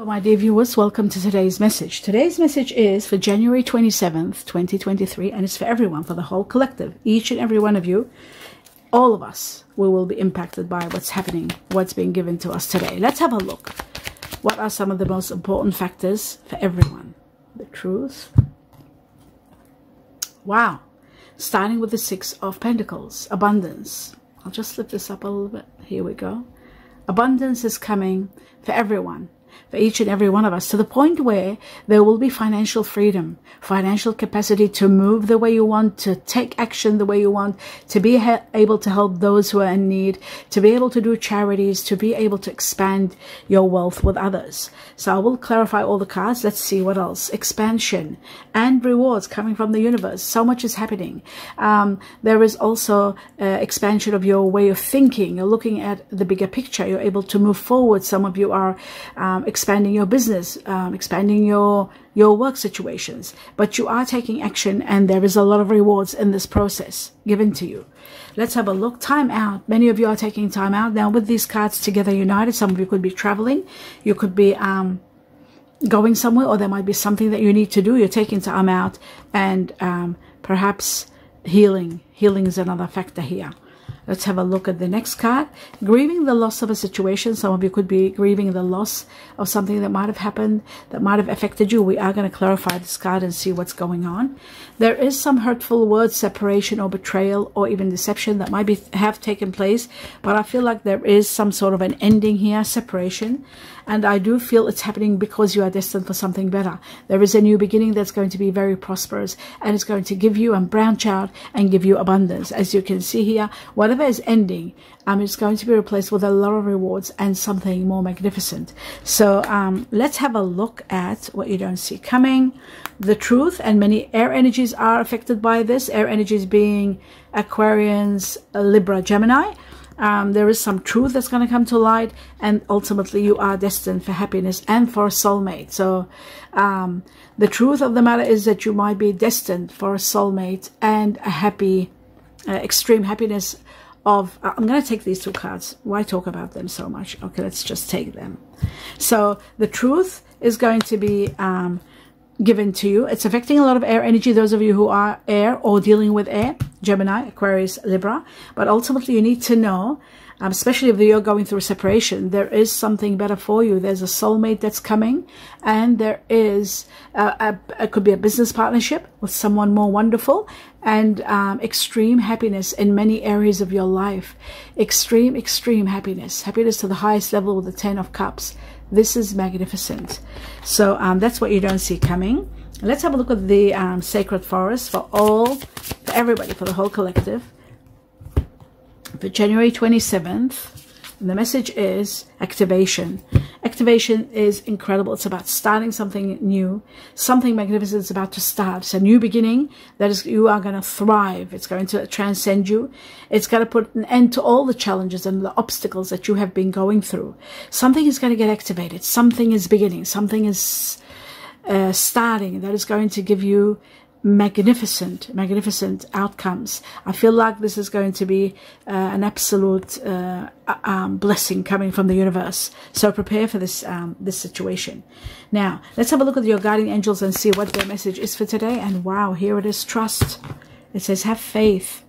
My dear viewers, welcome to today's message. Today's message is for January 27th, 2023, and it's for everyone, for the whole collective. Each and every one of you, all of us, we will be impacted by what's happening, what's being given to us today. Let's have a look. What are some of the most important factors for everyone? The truth. Wow. Starting with the Six of Pentacles, abundance. I'll just flip this up a little bit. Here we go. Abundance is coming for everyone, for each and every one of us, to the point where there will be financial freedom, financial capacity to move the way you want, to take action the way you want, to be able to help those who are in need, to be able to do charities, to be able to expand your wealth with others. So I will clarify all the cards. Let's see what else. Expansion and rewards coming from the universe. So much is happening. There is also expansion of your way of thinking. You're looking at the bigger picture. You're able to move forward. Some of you are expanding your business, expanding your work situations, but you are taking action, and there is a lot of rewards in this process given to you. Let's have a look. Time out. Many of you are taking time out now with these cards together united. Some of you could be traveling, you could be going somewhere, or there might be something that you need to do. You're taking time out, and perhaps healing is another factor here. Let's have a look at the next card. Grieving the loss of a situation. Some of you could be grieving the loss of something that might have happened, that might have affected you. We are going to clarify this card and see what's going on. There is some hurtful words, separation or betrayal, or even deception that might have taken place. But I feel like there is some sort of an ending here, separation. And I do feel it's happening because you are destined for something better. There is a new beginning that's going to be very prosperous, and it's going to give you and branch out and give you abundance. As you can see here, whatever is ending, it's going to be replaced with a lot of rewards and something more magnificent. So let's have a look at what you don't see coming. The truth, and many air energies are affected by this. Air energies being Aquarians, Libra, Gemini. There is some truth that's going to come to light, and ultimately you are destined for happiness and for a soulmate. So the truth of the matter is that you might be destined for a soulmate and a happy, extreme happiness of, I'm going to take these two cards. Why talk about them so much? Okay, let's just take them. So the truth is going to be given to you. It's affecting a lot of air energy, those of you who are air or dealing with air, Gemini, Aquarius, Libra. But ultimately you need to know, especially if you're going through separation, there is something better for you. There's a soulmate that's coming, and there is it could be a business partnership with someone more wonderful, and extreme happiness in many areas of your life. Extreme happiness to the highest level with the 10 of Cups. This is magnificent. So that's what you don't see coming. Let's have a look at the sacred forest for everybody, for the whole collective. For January 27th, and the message is activation. Activation is incredible. It's about starting something new. Something magnificent is about to start. It's a new beginning that is, you are going to thrive. It's going to transcend you. It's going to put an end to all the challenges and the obstacles that you have been going through. Something is going to get activated. Something is beginning. Something is starting that is going to give you magnificent outcomes. I feel like this is going to be an absolute blessing coming from the universe. So prepare for this this situation. Now let's have a look at your guardian angels and see what their message is for today. And wow, here it is. Trust. It says have faith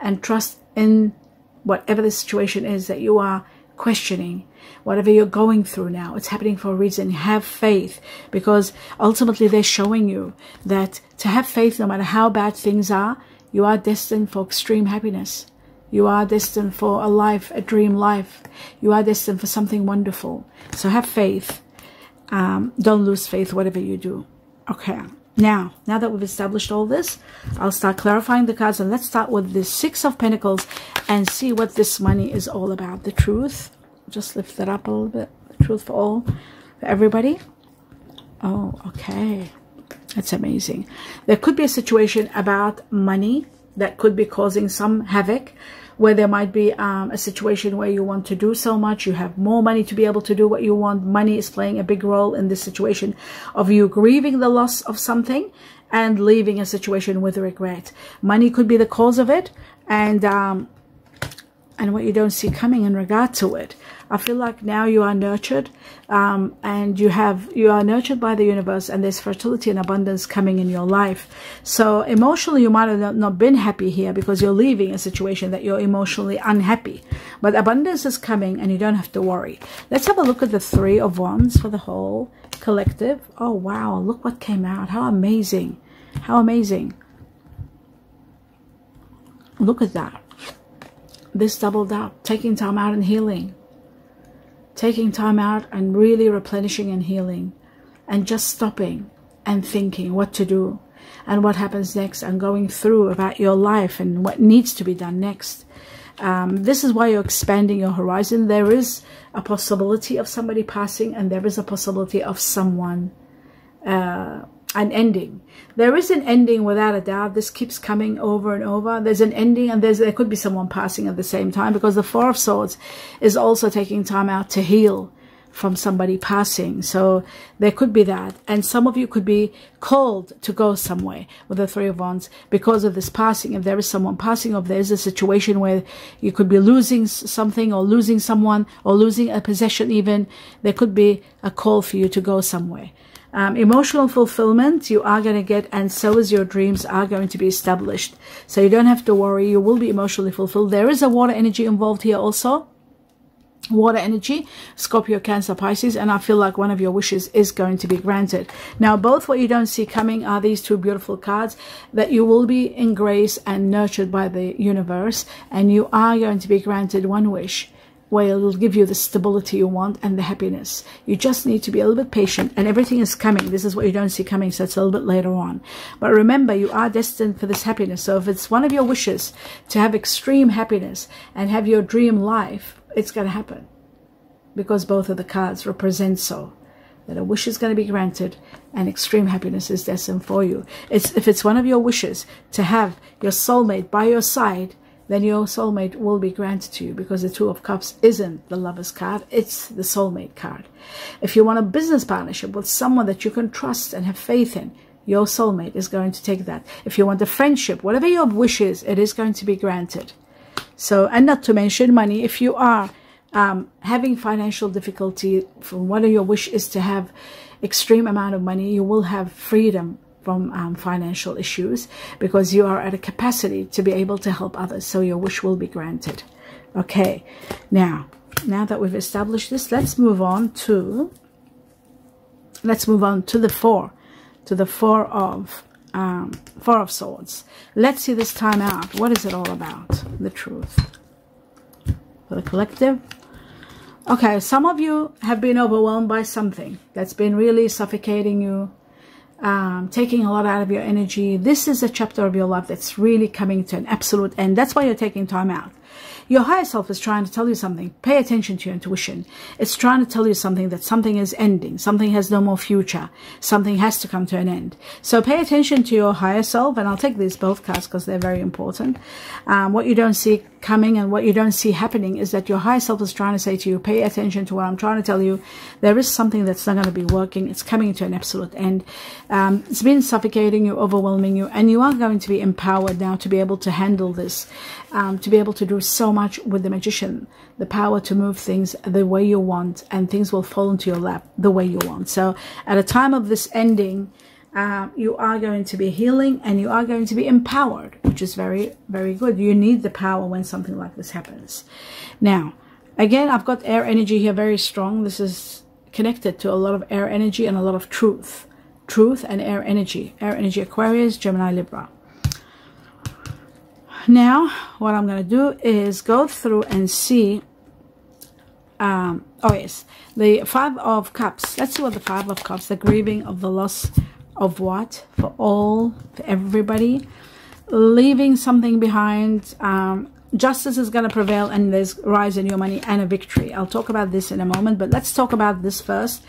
and trust in whatever the situation is that you are questioning. Whatever you're going through now, it's happening for a reason. Have faith, because ultimately they're showing you that to have faith, no matter how bad things are, you are destined for extreme happiness. You are destined for a life, a dream life. You are destined for something wonderful. So have faith. Don't lose faith, whatever you do. Okay. Now that we've established all this, I'll start clarifying the cards, and let's start with the Six of Pentacles and see what this money is all about. The truth. Just lift that up a little bit. The truth for everybody. Oh, okay. That's amazing. There could be a situation about money that could be causing some havoc, where there might be a situation where you want to do so much, you have more money to be able to do what you want. Money is playing a big role in this situation of you grieving the loss of something and leaving a situation with regret. Money could be the cause of it, and and what you don't see coming in regard to it. I feel like now you are nurtured, and you are nurtured by the universe, and there's fertility and abundance coming in your life. So emotionally, you might have not been happy here because you're leaving a situation that you're emotionally unhappy. But abundance is coming, and you don't have to worry. Let's have a look at the Three of Wands for the whole collective. Oh, wow. Look what came out. How amazing. How amazing. Look at that. This doubled up. Taking time out and healing. Taking time out and really replenishing and healing, and just stopping and thinking what to do and what happens next, and going through about your life and what needs to be done next. This is why you're expanding your horizon. There is a possibility of somebody passing, and there is a possibility of someone, an ending. There is an ending without a doubt. This keeps coming over and over. There's an ending, and there could be someone passing at the same time, because the Four of Swords is also taking time out to heal from somebody passing. So there could be that. And some of you could be called to go somewhere with the Three of Wands because of this passing. If there is someone passing, or if there is a situation where you could be losing something, or losing someone, or losing a possession even, there could be a call for you to go somewhere. Emotional fulfillment you are going to get, and so is your dreams are going to be established. So you don't have to worry. You will be emotionally fulfilled. There is a water energy involved here also. Water energy, Scorpio, Cancer, Pisces, and I feel like one of your wishes is going to be granted. Now, both what you don't see coming are these two beautiful cards, that you will be in grace and nurtured by the universe, and you are going to be granted one wish where it will give you the stability you want and the happiness. You just need to be a little bit patient, and everything is coming. This is what you don't see coming, so it's a little bit later on. But remember, you are destined for this happiness. So if it's one of your wishes to have extreme happiness and have your dream life, it's going to happen, because both of the cards represent so, that a wish is going to be granted and extreme happiness is destined for you. If it's one of your wishes to have your soulmate by your side, then your soulmate will be granted to you, because the Two of Cups isn't the Lover's card, it's the soulmate card. If you want a business partnership with someone that you can trust and have faith in, your soulmate is going to take that. If you want a friendship, whatever your wish is, it is going to be granted. So, and not to mention money. If you are having financial difficulty, from one of your wish is to have extreme amount of money, you will have freedom from financial issues, because you are at a capacity to be able to help others. So your wish will be granted. Okay, now that we've established this, let's move on to the Four of Swords. Let's see this time out. What is it all about? The truth for the collective. Okay, some of you have been overwhelmed by something that's been really suffocating you, taking a lot out of your energy. This is a chapter of your life that's really coming to an absolute end. That's why you're taking time out. Your higher self is trying to tell you something. Pay attention to your intuition. It's trying to tell you something, that something is ending. Something has no more future. Something has to come to an end. So pay attention to your higher self. And I'll take these both cards because they're very important. What you don't see coming and what you don't see happening is that your higher self is trying to say to you, pay attention to what I'm trying to tell you. There is something that's not going to be working. It's coming to an absolute end. It's been suffocating you, overwhelming you, and you are going to be empowered now to be able to handle this, to be able to do so much with the Magician, the power to move things the way you want, and things will fall into your lap the way you want. So at a time of this ending, you are going to be healing and you are going to be empowered, which is very, very good. You need the power when something like this happens. Now, again, I've got air energy here very strong. This is connected to a lot of air energy and a lot of truth. Truth and air energy. Air energy, Aquarius, Gemini, Libra. Now, what I'm going to do is go through and see, oh yes, the Five of Cups. Let's see what the Five of Cups, the grieving of the loss of what? For all, for everybody. Leaving something behind. Justice is going to prevail, and there's rise in your money and a victory. I'll talk about this in a moment, but let's talk about this first.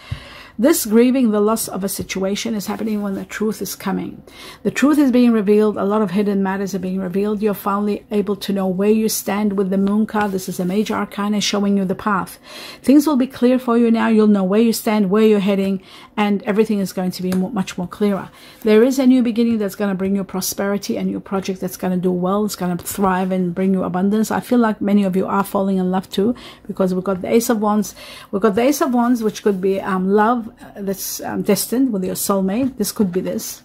This grieving the loss of a situation is happening when the truth is coming. The truth is being revealed. A lot of hidden matters are being revealed. You're finally able to know where you stand with the moon card. This is a major arcana showing you the path. Things will be clear for you now. You'll know where you stand, where you're heading, and everything is going to be much more clearer. There is a new beginning that's going to bring you prosperity, a new project that's going to do well. It's going to thrive and bring you abundance. I feel like many of you are falling in love too, because we've got the Ace of Wands. We've got the Ace of Wands, which could be love that's destined with your soulmate. This could be this.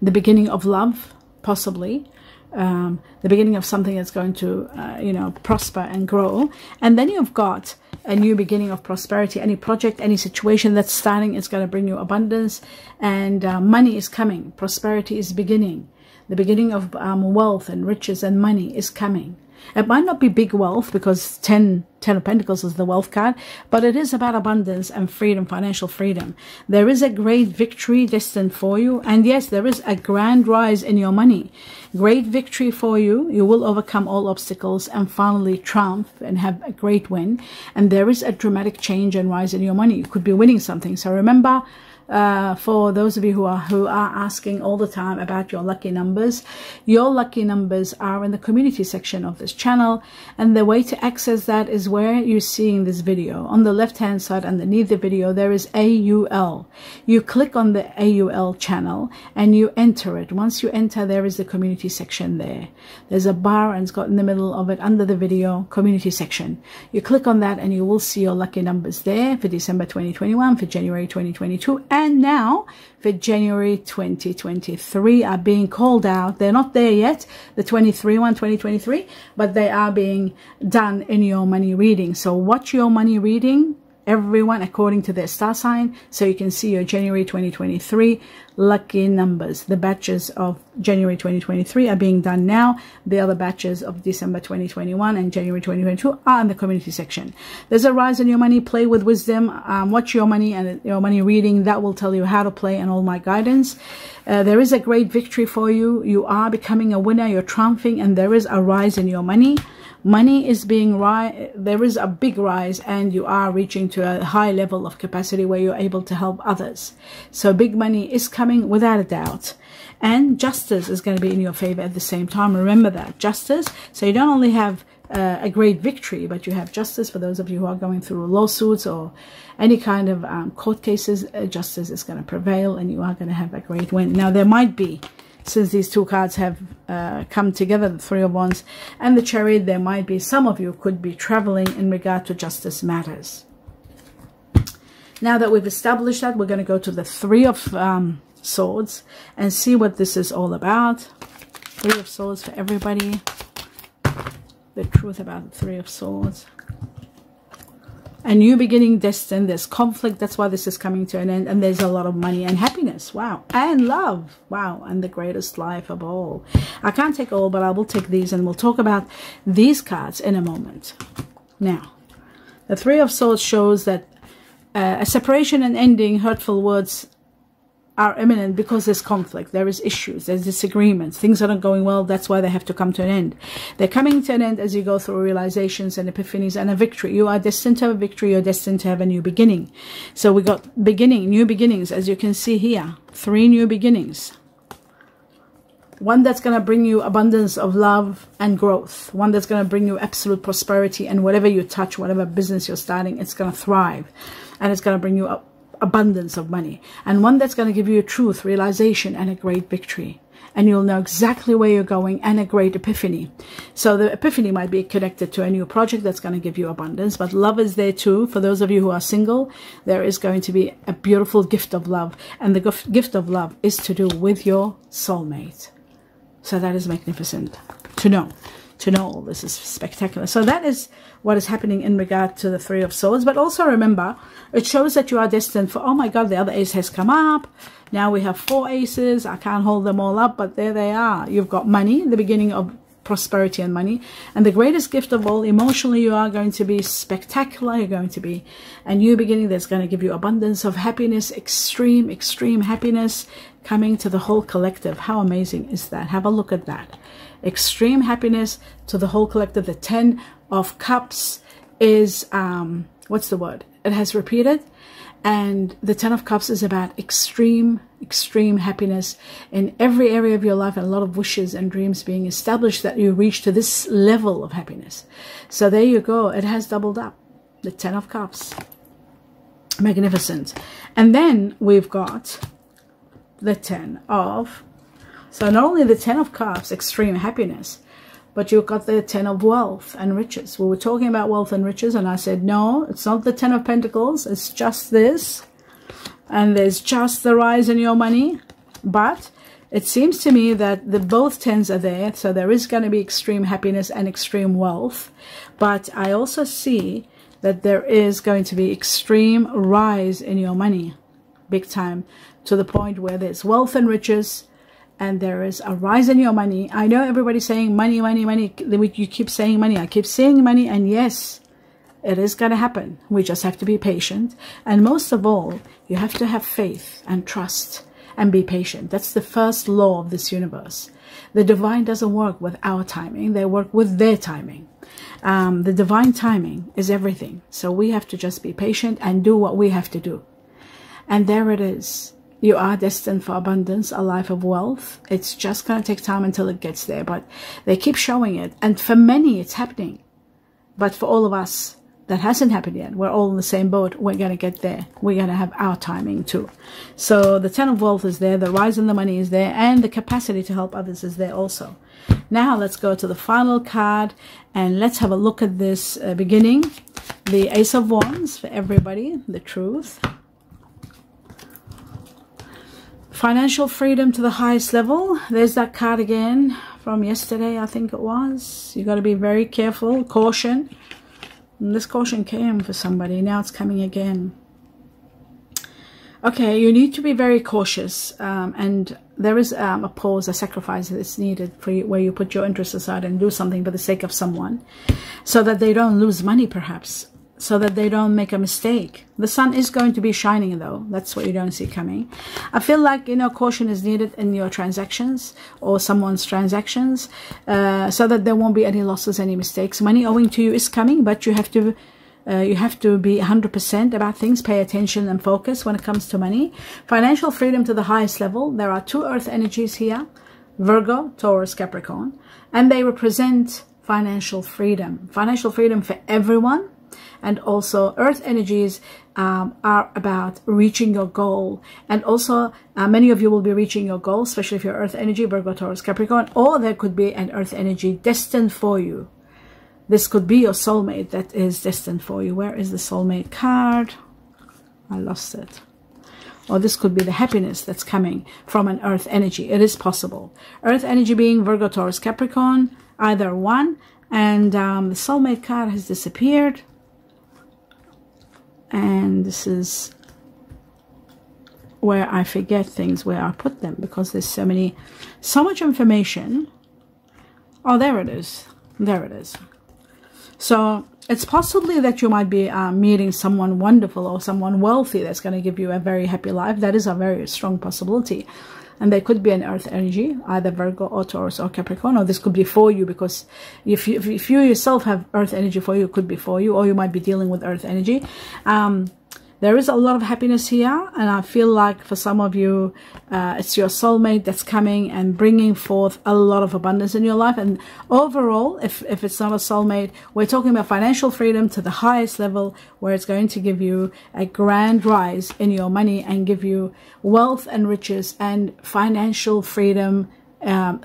The beginning of love, possibly. The beginning of something that's going to, you know, prosper and grow. And then you've got a new beginning of prosperity. Any project, any situation that's starting is going to bring you abundance, and money is coming. Prosperity is beginning. The beginning of wealth and riches and money is coming. It might not be big wealth, because 10 of Pentacles is the wealth card, but it is about abundance and freedom, financial freedom. There is a great victory destined for you. And yes, there is a grand rise in your money. Great victory for you. You will overcome all obstacles and finally triumph and have a great win. And there is a dramatic change and rise in your money. You could be winning something. So remember, for those of you who are asking all the time about your lucky numbers are in the community section of this channel, and the way to access that is where you're seeing this video. On the left hand side underneath the video there is AUL. You click on the AUL channel and you enter it. Once you enter, there is the community section there. There's a bar and it's got in the middle of it under the video community section. You click on that and you will see your lucky numbers there for December 2021, for January 2022, and now for January 2023 are being called out. They're not there yet, the 2023, but they are being done in your money reading. So watch your money reading, everyone, according to their star sign, so you can see your January 2023 lucky numbers. The batches of January 2023 are being done now. The other batches of December 2021 and January 2022 are in the community section. There's a rise in your money. Play with wisdom. Watch your money and your money reading. That will tell you how to play and all my guidance. There is a great victory for you. You are becoming a winner. You're triumphing, and there is a rise in your money. Money is being there is a big rise, and you are reaching to a high level of capacity where you're able to help others. So big money is coming without a doubt, and justice is going to be in your favor at the same time. Remember that, justice. So you don't only have a great victory, but you have justice. For those of you who are going through lawsuits or any kind of court cases, justice is going to prevail, and you are going to have a great win. Now there might be, since these two cards have come together, the Three of Wands and the Chariot, there might be, some of you could be traveling in regard to justice matters. Now that we've established that, we're going to go to the Three of Swords and see what this is all about. Three of Swords for everybody. The truth about the Three of Swords. A new beginning destined. There's conflict. That's why this is coming to an end. And there's a lot of money and happiness. Wow. And love. Wow. And the greatest life of all. I can't take all, but I will take these, and we'll talk about these cards in a moment. Now, the Three of Swords shows that a separation and ending, hurtful words are imminent because there's conflict, there is issues, there's disagreements, things are not going well. That's why they have to come to an end. They're coming to an end as you go through realizations and epiphanies and a victory. You are destined to have a victory. You're destined to have a new beginning. So we got new beginnings, as you can see here. 3 new beginnings. One that's going to bring you abundance of love and growth. One that's going to bring you absolute prosperity, and whatever you touch, whatever business you're starting, it's going to thrive, and it's going to bring you up abundance of money. And one that's going to give you a truth, realization, and a great victory, and you'll know exactly where you're going, and a great epiphany. So the epiphany might be connected to a new project that's going to give you abundance, but love is there too. For those of you who are single, there is going to be a beautiful gift of love, and the gift of love is to do with your soulmate. So that is magnificent to know. To know all this is spectacular. So that is what is happening in regard to the Three of Swords. But also remember, it shows that you are destined for, oh my God, the other ace has come up. Now we have 4 aces. I can't hold them all up, but there they are. You've got money, the beginning of prosperity and money. And the greatest gift of all, emotionally, you are going to be spectacular. You're going to be a new beginning that's going to give you abundance of happiness, extreme, extreme happiness coming to the whole collective. How amazing is that? Have a look at that. Extreme happiness to the whole collective. The 10 of Cups is, what's the word? It has repeated. And the Ten of Cups is about extreme happiness in every area of your life, and a lot of wishes and dreams being established that you reach to this level of happiness. So there you go. It has doubled up. The Ten of Cups. Magnificent. And then we've got the Ten of... So not only the Ten of Cups, extreme happiness, but you've got the Ten of Wealth and Riches. We were talking about wealth and riches, and I said, no, it's not the Ten of Pentacles. It's just this. And there's just the rise in your money. But it seems to me that the both tens are there. So there is going to be extreme happiness and extreme wealth. But I also see that there is going to be extreme rise in your money. Big time. To the point where there's wealth and riches. And there is a rise in your money. I know everybody's saying money, money, money. You keep saying money. I keep saying money. And yes, it is going to happen. We just have to be patient. And most of all, you have to have faith and trust and be patient. That's the first law of this universe. The divine doesn't work with our timing. They work with their timing. The divine timing is everything. So we have to just be patient and do what we have to do. And there it is. You are destined for abundance, a life of wealth. It's just going to take time until it gets there. But they keep showing it. And for many, it's happening. But for all of us, that hasn't happened yet. We're all in the same boat. We're going to get there. We're going to have our timing too. So the Ten of Wealth is there. The rise in the money is there. And the capacity to help others is there also. Now let's go to the final card. And let's have a look at this beginning. The Ace of Wands for everybody. The truth. Financial freedom to the highest level. There's that card again from yesterday, I think it was. You got to be very careful. Caution. And this caution came for somebody. Now it's coming again. Okay, you need to be very cautious. And there is a pause, a sacrifice that's needed for you, where you put your interests aside and do something for the sake of someone. So that they don't lose money, perhaps. So that they don't make a mistake. The sun is going to be shining though. That's what you don't see coming. I feel like, you know, caution is needed in your transactions or someone's transactions, so that there won't be any losses, any mistakes. Money owing to you is coming, but you have to be 100% about things. Pay attention and focus when it comes to money. Financial freedom to the highest level. There are two earth energies here. Virgo, Taurus, Capricorn. And they represent financial freedom. Financial freedom for everyone. And also earth energies are about reaching your goal. And also many of you will be reaching your goal, especially if you're earth energy, Virgo, Taurus, Capricorn. Or there could be an earth energy destined for you. This could be your soulmate that is destined for you. Where is the soulmate card? I lost it. Or this could be the happiness that's coming from an earth energy. It is possible. Earth energy being Virgo, Taurus, Capricorn. Either one. And the soulmate card has disappeared. And this is where I forget things, where I put them, because there's so much information. Oh, there it is. There it is. So it's possibly that you might be meeting someone wonderful or someone wealthy that's going to give you a very happy life. That is a very strong possibility. And there could be an earth energy, either Virgo or Taurus or Capricorn, or this could be for you, because if you yourself have earth energy for you, it could be for you, or you might be dealing with earth energy. There is a lot of happiness here, and I feel like for some of you, it's your soulmate that's coming and bringing forth a lot of abundance in your life. And overall, if it's not a soulmate, we're talking about financial freedom to the highest level, where it's going to give you a grand rise in your money and give you wealth and riches and financial freedom,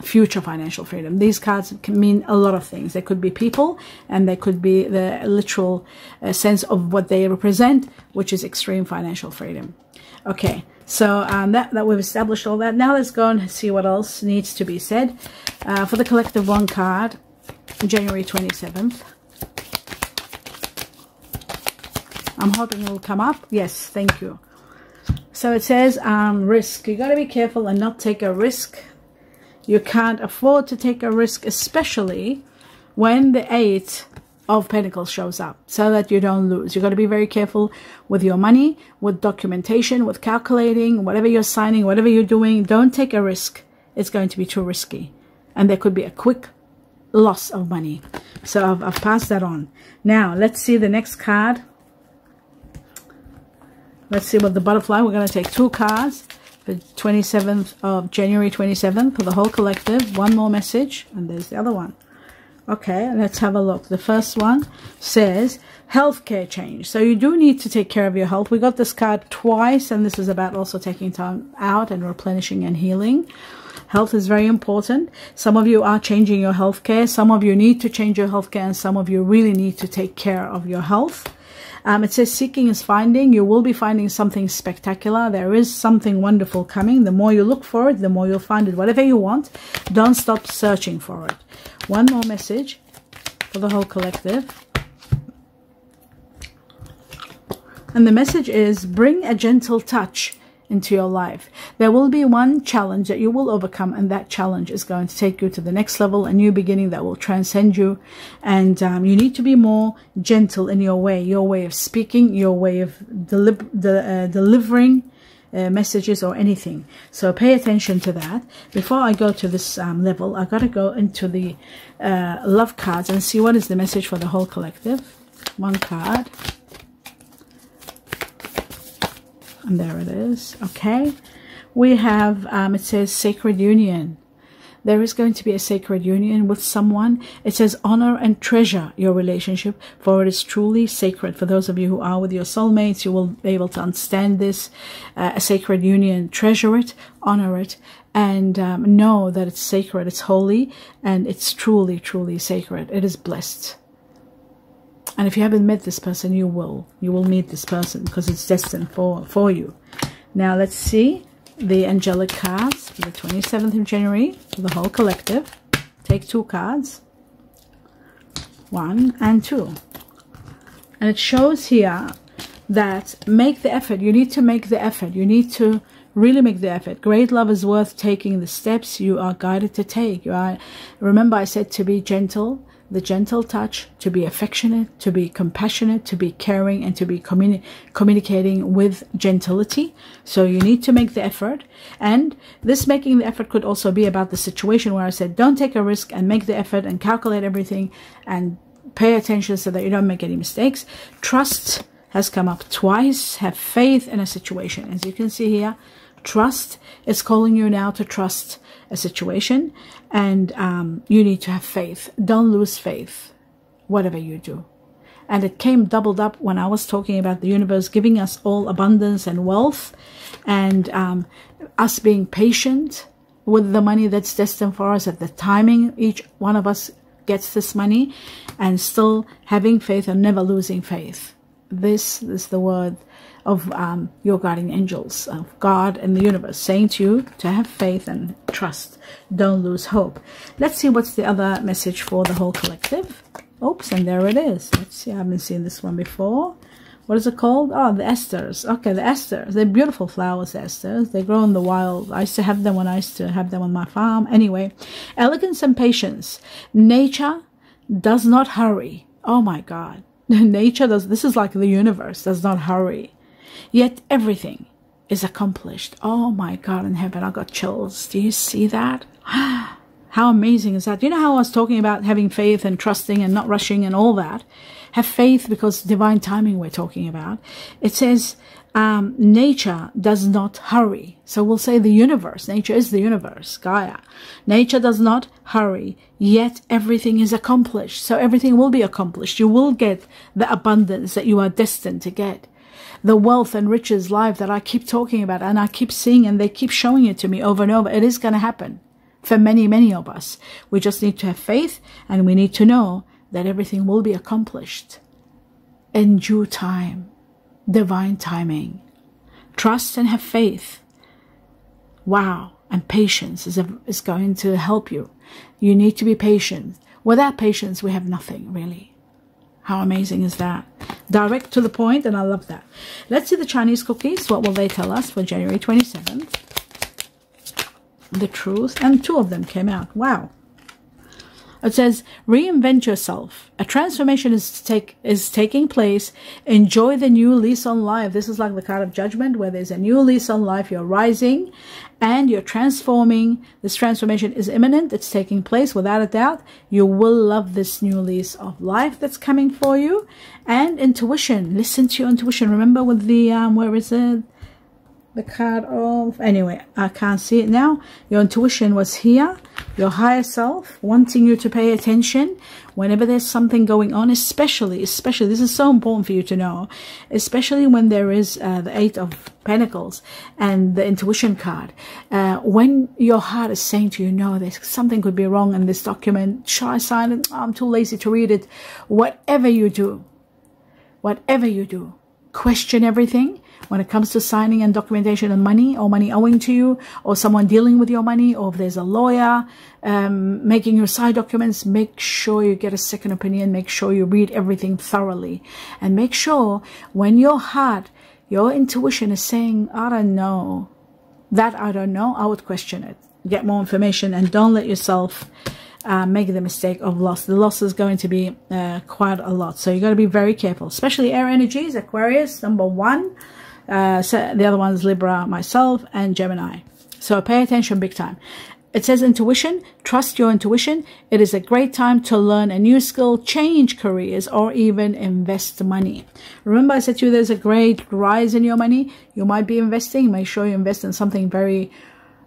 future financial freedom. These cards can mean a lot of things. They could be people, and they could be the literal sense of what they represent, which is extreme financial freedom. Okay, so that we've established all that. Now let's go and see what else needs to be said. For the collective one card, January 27th. I'm hoping it will come up. Yes, thank you. So it says risk. You got to be careful and not take a risk. You can't afford to take a risk, especially when the 8 of Pentacles shows up, so that you don't lose. You got to be very careful with your money, with documentation, with calculating, whatever you're signing, whatever you're doing. Don't take a risk. It's going to be too risky. And there could be a quick loss of money. So I've passed that on. Now, let's see the next card. Let's see what the butterfly. We're going to take 2 cards for 27th of January 27th for the whole collective. One more message, and there's the other one. Okay, let's have a look. The first one says healthcare change. So you do need to take care of your health. We got this card twice, and this is about also taking time out and replenishing and healing. Health is very important. Some of you are changing your healthcare. Some of you need to change your healthcare, and some of you really need to take care of your health. It says seeking is finding. You will be finding something spectacular. There is something wonderful coming. The more you look for it, the more you'll find it. Whatever you want, don't stop searching for it. One more message for the whole collective. And the message is bring a gentle touch into your life. There will be one challenge that you will overcome, and that challenge is going to take you to the next level, a new beginning that will transcend you. And you need to be more gentle in your way of speaking, your way of delivering messages or anything. So pay attention to that. Before I go to this level, I got to go into the love cards and see what is the message for the whole collective. One card. And there it is. Okay. We have, it says sacred union. There is going to be a sacred union with someone. It says honor and treasure your relationship, for it is truly sacred. For those of you who are with your soulmates, you will be able to understand this. A sacred union. Treasure it, honor it, and know that it's sacred, it's holy, and it's truly, truly sacred. It is blessed. And if you haven't met this person, you will meet this person, because it's destined for you. Now let's see the angelic cards for the 27th of January for the whole collective. Take 2 cards, 1 and 2. And it shows here that make the effort. You need to make the effort. You need to really make the effort. Great love is worth taking the steps you are guided to take. Remember I said to be gentle. The gentle touch, to be affectionate, to be compassionate, to be caring, and to be communicating with gentility. So you need to make the effort. And this making the effort could also be about the situation where I said don't take a risk and make the effort and calculate everything and pay attention so that you don't make any mistakes. Trust has come up twice. Have faith in a situation. As you can see here, trust is calling you now to trust a situation, and you need to have faith. Don't lose faith, whatever you do. And it came doubled up when I was talking about the universe giving us all abundance and wealth, and us being patient with the money that's destined for us at the timing each one of us gets this money, and still having faith and never losing faith. This is the word of your guardian angels, of God and the universe, saying to you to have faith and trust. Don't lose hope. Let's see what's the other message for the whole collective. Oops, and there it is. Let's see, I haven't seen this one before. What is it called? Oh, the asters. Okay, the asters. They're beautiful flowers, the asters. They grow in the wild. I used to have them when I used to have them on my farm. Anyway, elegance and patience. Nature does not hurry. Oh my God. Nature does, this is like the universe, does not hurry. Yet everything is accomplished. Oh my God in heaven, I got chills. Do you see that? How amazing is that? You know how I was talking about having faith and trusting and not rushing and all that? Have faith, because divine timing we're talking about. It says nature does not hurry. So we'll say the universe. Nature is the universe, Gaia. Nature does not hurry, yet everything is accomplished. So everything will be accomplished. You will get the abundance that you are destined to get. The wealth and riches life that I keep talking about and I keep seeing, and they keep showing it to me over and over. It is going to happen for many, many of us. We just need to have faith, and we need to know that everything will be accomplished in due time, divine timing. Trust and have faith. Wow. And patience is going to help you. You need to be patient. Without patience, we have nothing, really. How amazing is that? Direct to the point, and I love that. Let's see the Chinese cookies. What will they tell us for January 27th? The truth. And 2 of them came out. Wow. It says, reinvent yourself. A transformation is taking place. Enjoy the new lease on life. This is like the card of judgment, where there's a new lease on life. You're rising and you're transforming. This transformation is imminent. It's taking place without a doubt. You will love this new lease of life that's coming for you. And intuition. Listen to your intuition. Remember with the, where is it? The card of, anyway, I can't see it now. Your intuition was here. Your higher self wanting you to pay attention whenever there's something going on, especially, this is so important for you to know, especially when there is the 8 of Pentacles and the intuition card. When your heart is saying to you, no, there's something could be wrong in this document. Shall I sign it? I'm too lazy to read it. Whatever you do, question everything. When it comes to signing and documentation and money, or money owing to you, or someone dealing with your money, or if there's a lawyer making your side documents, make sure you get a second opinion. Make sure you read everything thoroughly. And make sure when your heart, your intuition is saying, I don't know, I would question it. Get more information and don't let yourself make the mistake of loss. The loss is going to be quite a lot. So you got to be very careful, especially air energies, Aquarius, number 1. So the other one is Libra, myself, and Gemini. So pay attention big time. It says intuition. Trust your intuition. It is a great time to learn a new skill, change careers, or even invest money. Remember I said to you there's a great rise in your money. You might be investing. Make sure you invest in something very,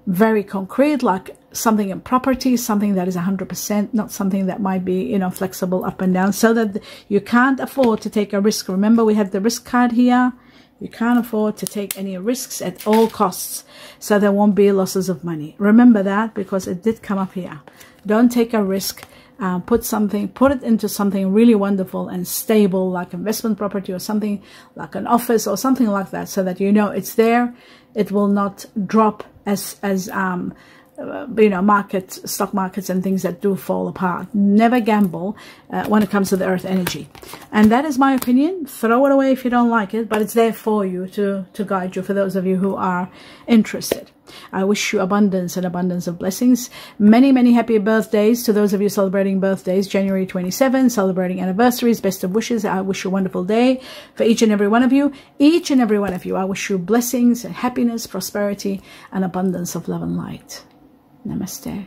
very concrete, like something in property, something that is 100%, not something that might be, you know, flexible up and down, so that you can't afford to take a risk. Remember we have the risk card here. You can't afford to take any risks at all costs, so there won't be losses of money. Remember that, because it did come up here. Don't take a risk. Put it into something really wonderful and stable, like investment property or something like an office or something like that, so that you know it's there. It will not drop as you know, stock markets and things that do fall apart. Never gamble when it comes to the earth energy. And that is my opinion. Throw it away if you don't like it, but it's there for you to guide you, for those of you who are interested. I wish you abundance and abundance of blessings. Many, many happy birthdays to those of you celebrating birthdays. January 27, celebrating anniversaries. Best of wishes. I wish you a wonderful day for each and every one of you. Each and every one of you. I wish you blessings and happiness, prosperity, and abundance of love and light. Namaste.